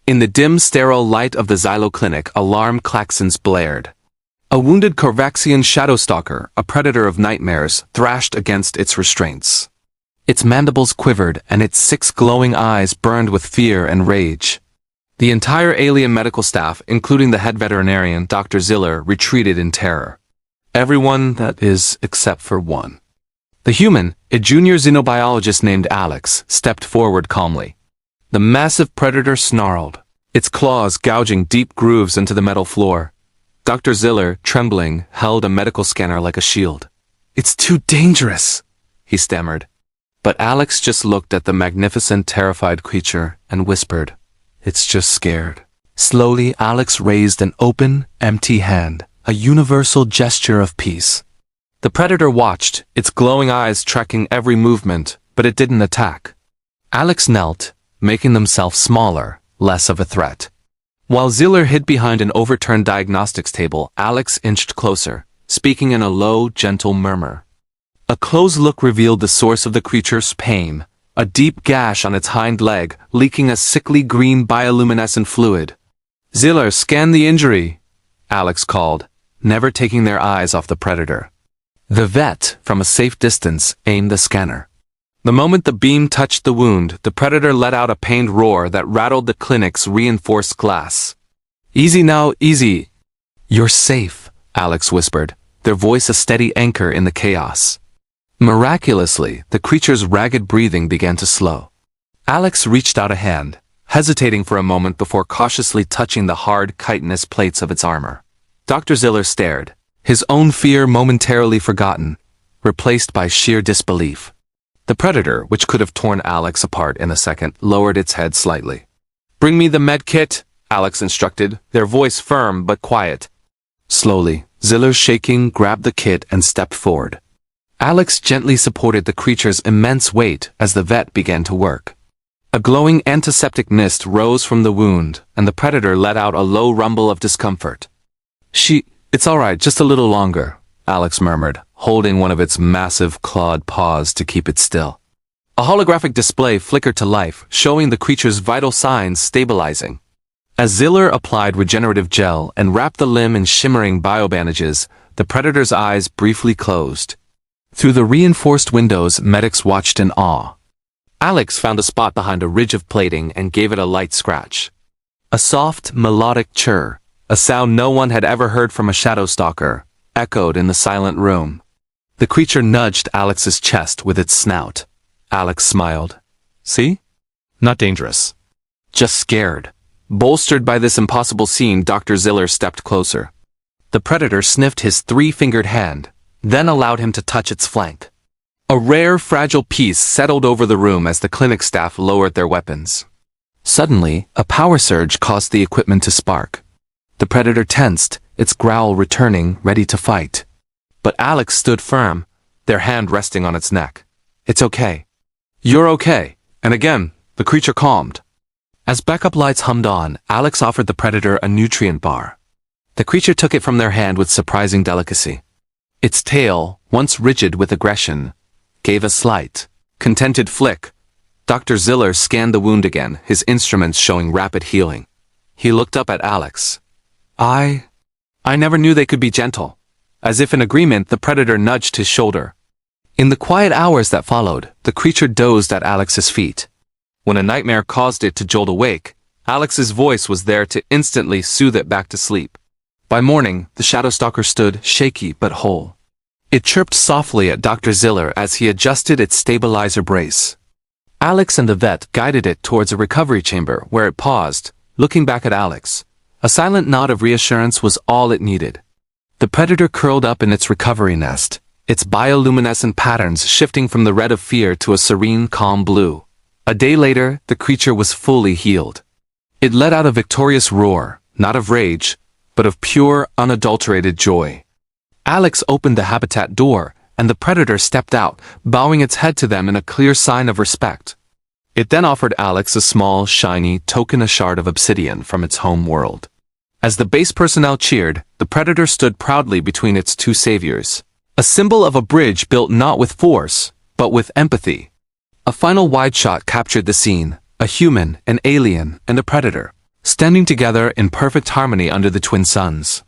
In the dim, sterile light of the Xylo Clinic, alarm klaxons blared. A wounded Corvaxian shadowstalker, a predator of nightmares, thrashed against its restraints. Its mandibles quivered and its 6 glowing eyes burned with fear and rage. The entire alien medical staff, including the head veterinarian, Dr. Ziller, retreated in terror. Everyone, that is, except for one. The human, a junior xenobiologist named Alex, stepped forward calmly. The massive predator snarled, its claws gouging deep grooves into the metal floor. Dr. Ziller, trembling, held a medical scanner like a shield. "It's too dangerous," he stammered. But Alex just looked at the magnificent, terrified creature and whispered, "It's just scared." Slowly, Alex raised an open, empty hand, a universal gesture of peace. The predator watched, its glowing eyes tracking every movement, but it didn't attack. Alex knelt, making themselves smaller, less of a threat. While Ziller hid behind an overturned diagnostics table, Alex inched closer, speaking in a low, gentle murmur. A close look revealed the source of the creature's pain, a deep gash on its hind leg, leaking a sickly green bioluminescent fluid. "Ziller, scan the injury," Alex called, never taking their eyes off the predator. The vet, from a safe distance, aimed the scanner. The moment the beam touched the wound, the predator let out a pained roar that rattled the clinic's reinforced glass. "Easy now, easy." "You're safe," Alex whispered, their voice a steady anchor in the chaos. Miraculously, the creature's ragged breathing began to slow. Alex reached out a hand, hesitating for a moment before cautiously touching the hard, chitinous plates of its armor. Dr. Ziller stared, his own fear momentarily forgotten, replaced by sheer disbelief. The predator, which could have torn Alex apart in a second, lowered its head slightly. "Bring me the med kit," Alex instructed, their voice firm but quiet. Slowly, Ziller, shaking, grabbed the kit and stepped forward. Alex gently supported the creature's immense weight as the vet began to work. A glowing antiseptic mist rose from the wound, and the predator let out a low rumble of discomfort. "It's all right, just a little longer," Alex murmured, holding one of its massive clawed paws to keep it still. A holographic display flickered to life, showing the creature's vital signs stabilizing. As Ziller applied regenerative gel and wrapped the limb in shimmering biobandages, the predator's eyes briefly closed. Through the reinforced windows, medics watched in awe. Alex found a spot behind a ridge of plating and gave it a light scratch. A soft, melodic chirr, a sound no one had ever heard from a shadow stalker, echoed in the silent room. The creature nudged Alex's chest with its snout. Alex smiled. "See? Not dangerous. Just scared." Bolstered by this impossible scene, Dr. Ziller stepped closer. The predator sniffed his 3-fingered hand, then allowed him to touch its flank. A rare, fragile peace settled over the room as the clinic staff lowered their weapons. Suddenly, a power surge caused the equipment to spark. The predator tensed, its growl returning, ready to fight. But Alex stood firm, their hand resting on its neck. "It's okay. You're okay." And again, the creature calmed. As backup lights hummed on, Alex offered the predator a nutrient bar. The creature took it from their hand with surprising delicacy. Its tail, once rigid with aggression, gave a slight, contented flick. Dr. Ziller scanned the wound again, his instruments showing rapid healing. He looked up at Alex. I never knew they could be gentle." As if in agreement, the predator nudged his shoulder. In the quiet hours that followed, the creature dozed at Alex's feet. When a nightmare caused it to jolt awake, Alex's voice was there to instantly soothe it back to sleep. By morning, the Shadowstalker stood, shaky but whole. It chirped softly at Dr. Ziller as he adjusted its stabilizer brace. Alex and the vet guided it towards a recovery chamber where it paused, looking back at Alex. A silent nod of reassurance was all it needed. The predator curled up in its recovery nest, its bioluminescent patterns shifting from the red of fear to a serene, calm blue. A day later, the creature was fully healed. It let out a victorious roar, not of rage, but of pure, unadulterated joy. Alex opened the habitat door, and the predator stepped out, bowing its head to them in a clear sign of respect. It then offered Alex a small, shiny, a shard of obsidian from its home world. As the base personnel cheered, the predator stood proudly between its two saviors, a symbol of a bridge built not with force, but with empathy. A final wide shot captured the scene, a human, an alien, and a predator, standing together in perfect harmony under the twin suns.